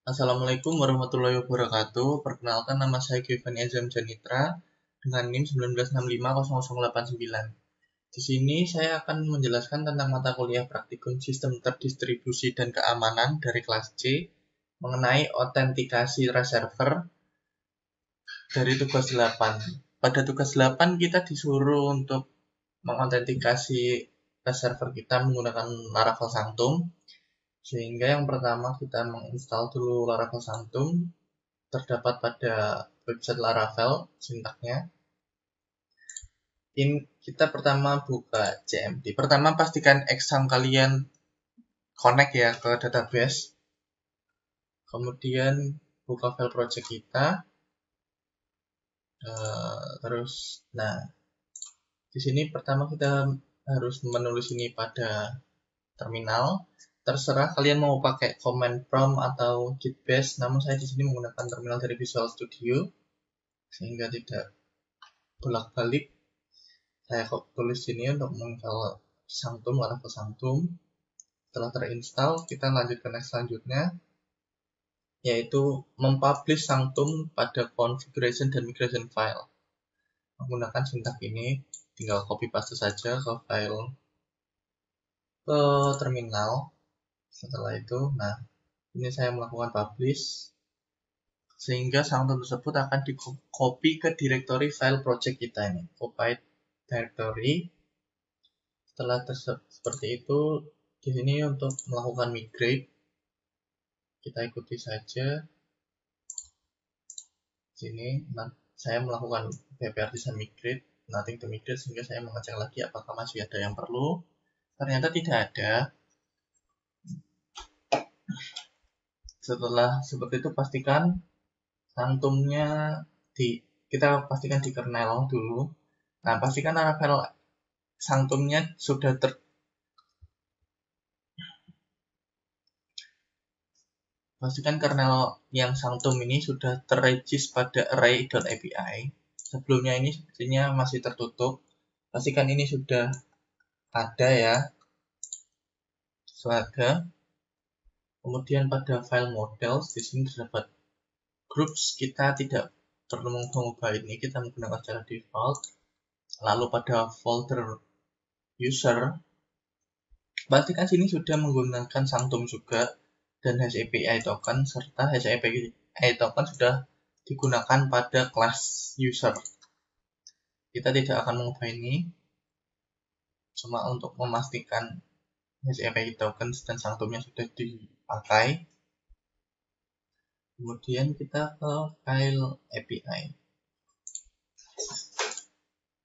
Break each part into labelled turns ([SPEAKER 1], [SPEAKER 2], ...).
[SPEAKER 1] Assalamualaikum warahmatullahi wabarakatuh. Perkenalkan, nama saya Giovanni Azam Janitra dengan NIM 19650089. Di sini saya akan menjelaskan tentang mata kuliah praktikum sistem terdistribusi dan keamanan dari kelas C mengenai autentikasi reserver dari tugas 8. Pada tugas 8 kita disuruh untuk mengautentikasi reserver kita menggunakan Laravel Sanctum. Sehingga yang pertama kita menginstal dulu Laravel Sanctum, terdapat pada website Laravel sintaknya. Kita pertama buka CMD. Pertama pastikan exam kalian connect ya ke database. Kemudian buka file project kita. Nah, di sini pertama kita harus menulis ini pada terminal. Terserah kalian mau pakai command prompt atau git bash, namun saya di sini menggunakan terminal dari Visual Studio sehingga tidak bolak-balik. Saya tulis sini untuk menginstal Sanctum, Laravel Sanctum. Setelah terinstall, kita lanjut ke next selanjutnya, yaitu mempublish Sanctum pada configuration dan migration file. Menggunakan sintak ini, tinggal copy paste saja ke file ke terminal. Setelah itu, nah ini saya melakukan publish, sehingga Sanctum tersebut akan di copy ke directory file project kita ini, copy directory. Setelah seperti itu, di sini untuk melakukan migrate, kita ikuti saja. Sini, saya melakukan PPR artisan migrate, nothing to migrate, sehingga saya mengecek lagi apakah masih ada yang perlu. Ternyata tidak ada. Setelah seperti itu, pastikan Sanctumnya kita pastikan di kernel dulu. Nah, pastikan Laravel Sanctumnya sudah pastikan kernel yang Sanctum ini sudah terregis pada array.api. Sebelumnya ini sepertinya masih tertutup. Pastikan ini sudah ada ya. Selada. Kemudian pada file models di sini terdapat groups, kita tidak perlu mengubah ini, kita menggunakan secara default. Lalu pada folder user, pastikan sini sudah menggunakan Sanctum juga dan HAPI token, serta HAPI token sudah digunakan pada kelas user. Kita tidak akan mengubah ini, cuma untuk memastikan HAPI token dan Sanctumnya sudah dipakai. Kemudian kita ke file API.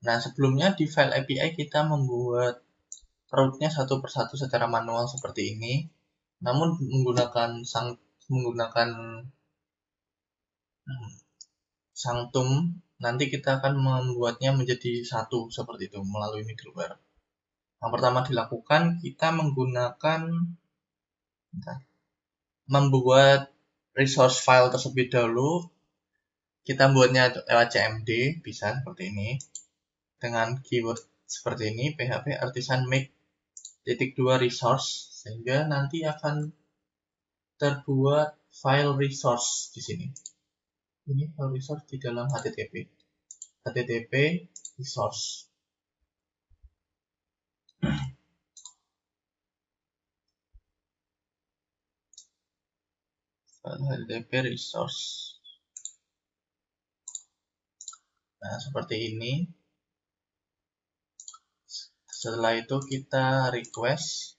[SPEAKER 1] Nah, sebelumnya di file API kita membuat root-nya satu persatu secara manual seperti ini. Namun menggunakan Sanctum, nanti kita akan membuatnya menjadi satu seperti itu melalui middleware. Yang pertama dilakukan, kita menggunakan membuat resource file tersebut dahulu. Kita buatnya lewat CMD, bisa seperti ini. Dengan keyword seperti ini, php artisan make .2 resource, sehingga nanti akan terbuat file resource di sini. Ini file resource di dalam http resource. File http resource. Nah, seperti ini. Setelah itu kita request,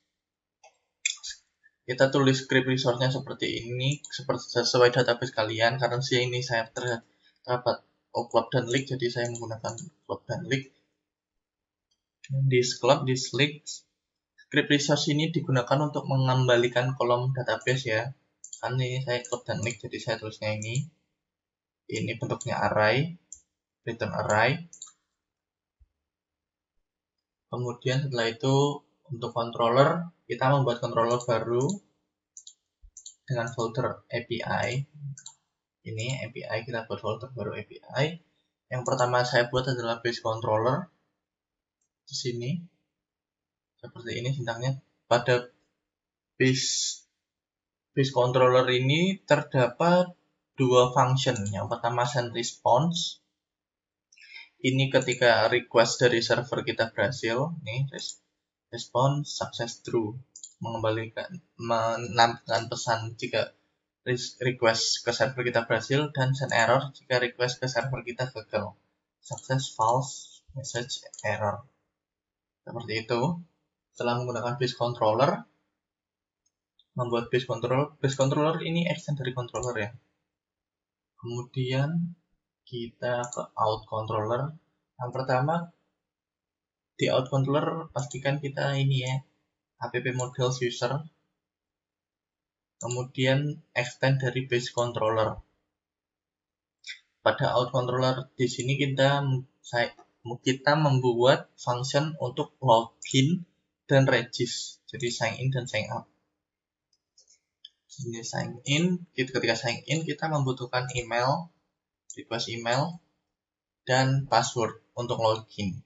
[SPEAKER 1] kita tulis script resource-nya seperti ini, sesuai database kalian. Karena ini saya terdapat club dan leak, jadi saya menggunakan club dan leak. This leak, script resource ini digunakan untuk mengembalikan kolom database ya. Kan ini saya club dan leak, jadi saya tulisnya ini. Ini bentuknya array, return array. Kemudian setelah itu untuk controller, kita membuat controller baru dengan folder API. Ini API, kita buat folder baru API. Yang pertama saya buat adalah base controller. Di sini seperti ini sintaknya. Pada base base controller ini terdapat dua function. Yang pertama send response. Ini ketika request dari server kita berhasil, nih response success true, menampilkan pesan jika request ke server kita berhasil, dan send error jika request ke server kita gagal. Success false, message error. Seperti itu. Setelah menggunakan base controller, membuat base controller ini extend dari controller ya. Kemudian kita ke out controller. Yang pertama, di out controller pastikan kita ini ya, app models user. Kemudian extend dari base controller. Pada out controller di sini kita membuat function untuk login dan regis. Jadi sign in dan sign out. Ini sign in, ketika sign in kita membutuhkan email, request email, dan password untuk login.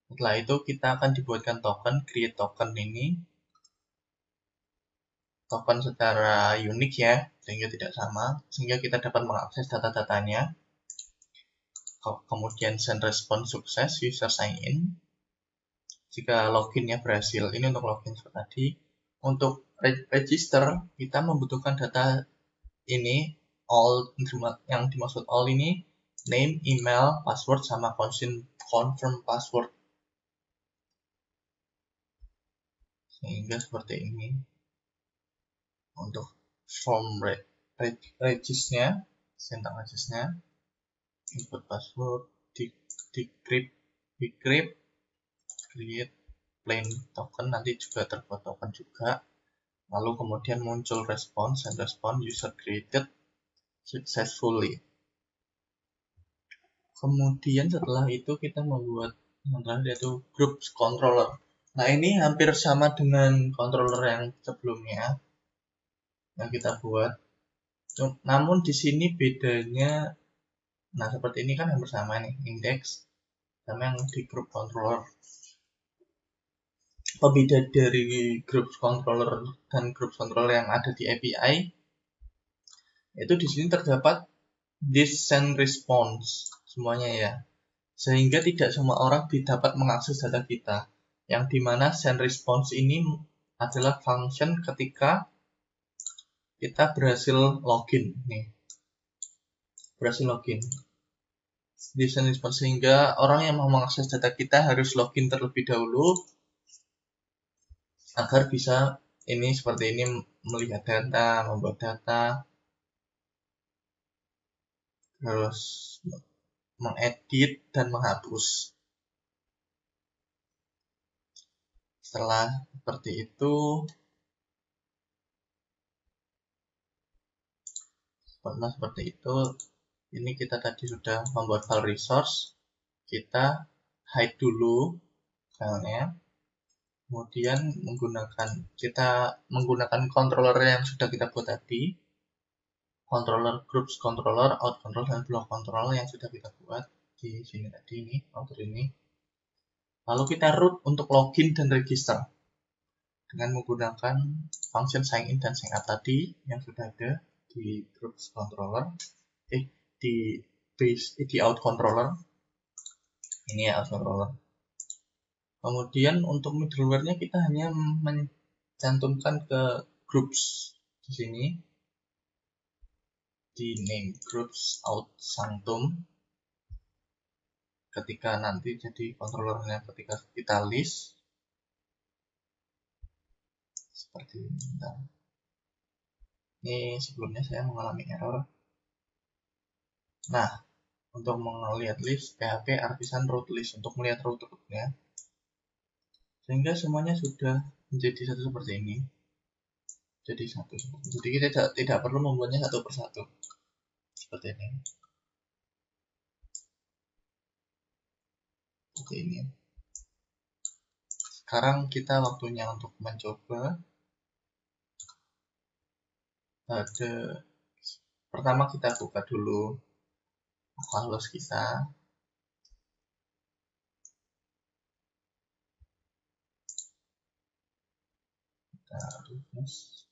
[SPEAKER 1] Setelah itu kita akan dibuatkan token, create token ini. Token secara unik ya, sehingga tidak sama, sehingga kita dapat mengakses data-datanya. Kemudian send response sukses, user sign in. Jika loginnya berhasil, ini untuk login seperti tadi. Untuk register, kita membutuhkan data ini, all yang dimaksud all ini, name, email, password, sama confirm password. Sehingga seperti ini. Untuk form regisnya, sentang regisnya, input password, decrypt, create plain token, nanti juga terbuat token juga. Lalu kemudian muncul response, and response user created successfully. Kemudian setelah itu kita membuat yang terakhir yaitu groups controller. Nah ini hampir sama dengan controller yang sebelumnya yang kita buat. Namun di sini bedanya, nah seperti ini kan hampir sama nih, index sama yang di group controller. Pembeda dari group controller dan group controller yang ada di API itu di sini terdapat this send response semuanya ya, sehingga tidak semua orang dapat mengakses data kita, yang dimana send response ini adalah function ketika kita berhasil login nih, berhasil login di send response, sehingga orang yang mau mengakses data kita harus login terlebih dahulu agar bisa ini seperti ini, melihat data, membuat data, terus mengedit dan menghapus. Setelah seperti itu, ini kita tadi sudah membuat file resource, kita hide dulu filenya, kemudian kita menggunakan controller yang sudah kita buat tadi, controller groups controller, out controller, dan block controller yang sudah kita buat di sini tadi, ini outer ini. Lalu kita root untuk login dan register dengan menggunakan function sign in dan sign out tadi yang sudah ada di groups controller, di out controller ini ya, out controller. Kemudian untuk middleware-nya kita hanya mencantumkan ke groups di sini, di name groups out sanctum. Ketika nanti jadi controllernya ketika kita list seperti ini. Ini sebelumnya saya mengalami error. Nah, untuk melihat list, PHP artisan root list untuk melihat root-rootnya, sehingga semuanya sudah menjadi satu seperti ini. Jadi kita tidak perlu membuatnya satu persatu seperti ini. Seperti ini. Sekarang kita waktunya untuk mencoba. Pertama kita buka dulu localhost kita. Kita refresh.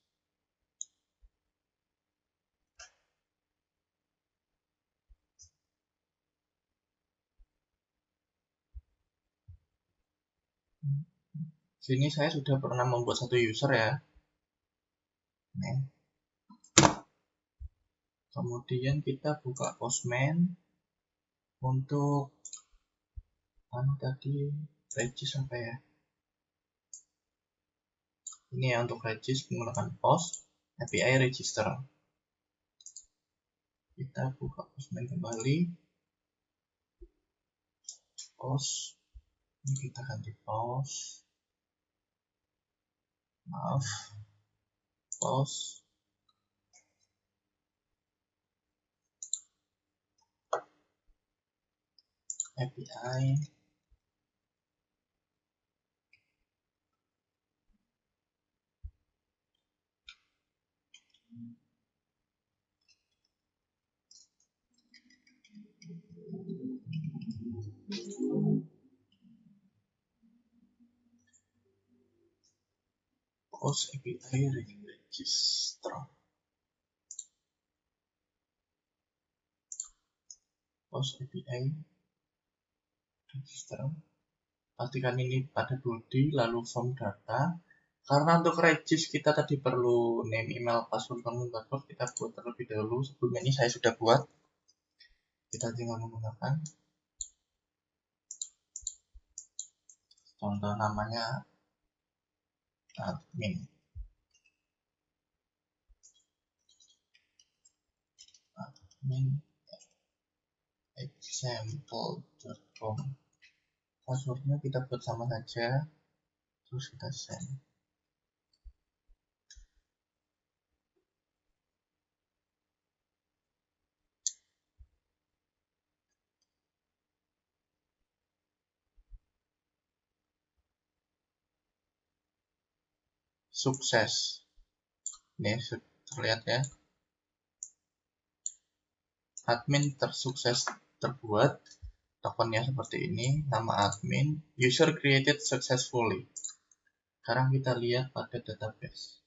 [SPEAKER 1] Sini saya sudah pernah membuat satu user ya. Nah, kemudian kita buka Postman untuk tadi regis apa ya? Ini ya untuk regis menggunakan post API register. Kita buka Postman kembali. Post. Ini kita ganti post. Maaf. Post. API post API register. Post API register. Pastikan ini pada body lalu form data. Karena untuk regis kita tadi perlu name, email, password, password kita buat terlebih dahulu. Sebelumnya ini saya sudah buat. Kita tinggal menggunakan contoh namanya admin. Admin example.com. Passwordnya kita buat sama saja, terus kita send. Sukses. Ini terlihat ya. Admin tersukses terbuat. Tokennya seperti ini, nama admin, user created successfully. Sekarang kita lihat pada database.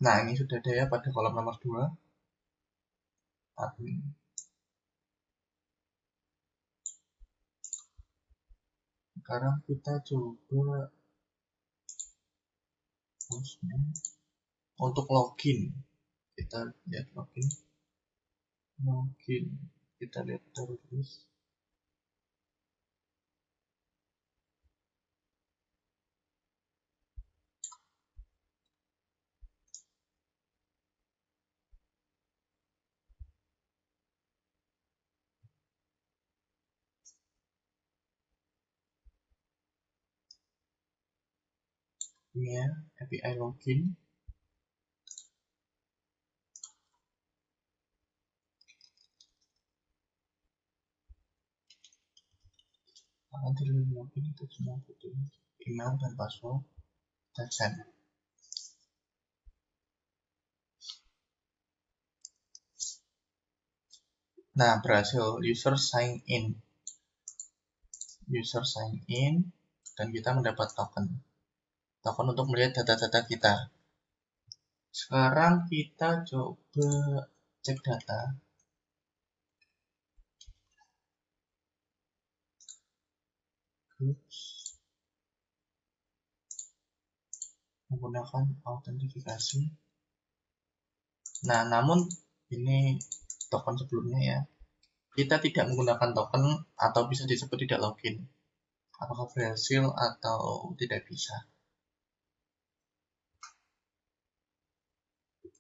[SPEAKER 1] Nah, ini sudah ada ya pada kolom nomor 2. Admin. Sekarang kita coba untuk login. Kita lihat login. Kita lihat terus. Ini ya, API login. Nanti login itu semua butuh email dan password. Kita send. Nah, berhasil user sign in. User sign in dan kita mendapat token. Token untuk melihat data-data kita. Sekarang kita coba cek data. Groups. Menggunakan autentifikasi. Nah, namun ini token sebelumnya ya. Kita tidak menggunakan token atau bisa disebut tidak login. Apakah berhasil atau tidak bisa?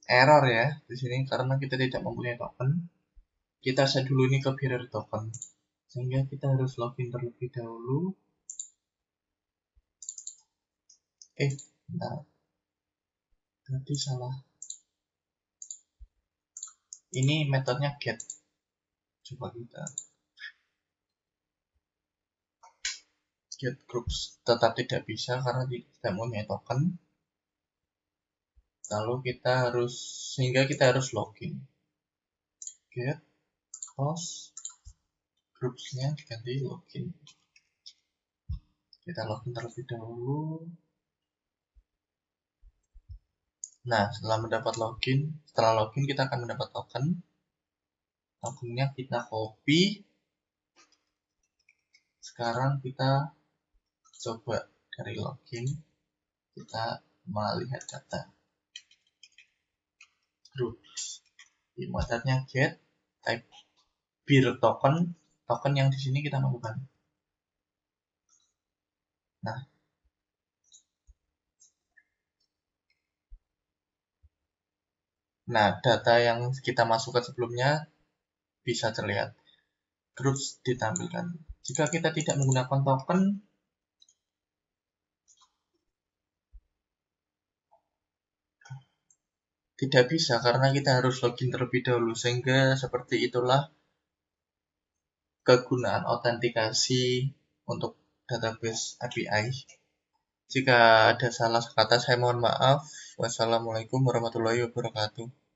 [SPEAKER 1] Error ya di sini karena kita tidak mempunyai token. Kita set dulu ini ke bearer token. Sehingga kita harus login terlebih dahulu. Bentar. Berarti salah. Ini metodenya get. Coba kita get groups tetap tidak bisa karena tidak mempunyai token. Lalu kita harus login. Get host groupsnya diganti login. Kita login terlebih dahulu. Nah, setelah login kita akan mendapat token. Tokennya kita copy. Sekarang kita coba dari login, kita melihat data groups. Di metodenya get type bir token yang di sini kita masukkan. Nah, data yang kita masukkan sebelumnya bisa terlihat. Groups ditampilkan. Jika kita tidak menggunakan token, tidak bisa karena kita harus login terlebih dahulu, sehingga seperti itulah kegunaan autentikasi untuk database API. Jika ada salah kata, saya mohon maaf. Wassalamualaikum warahmatullahi wabarakatuh.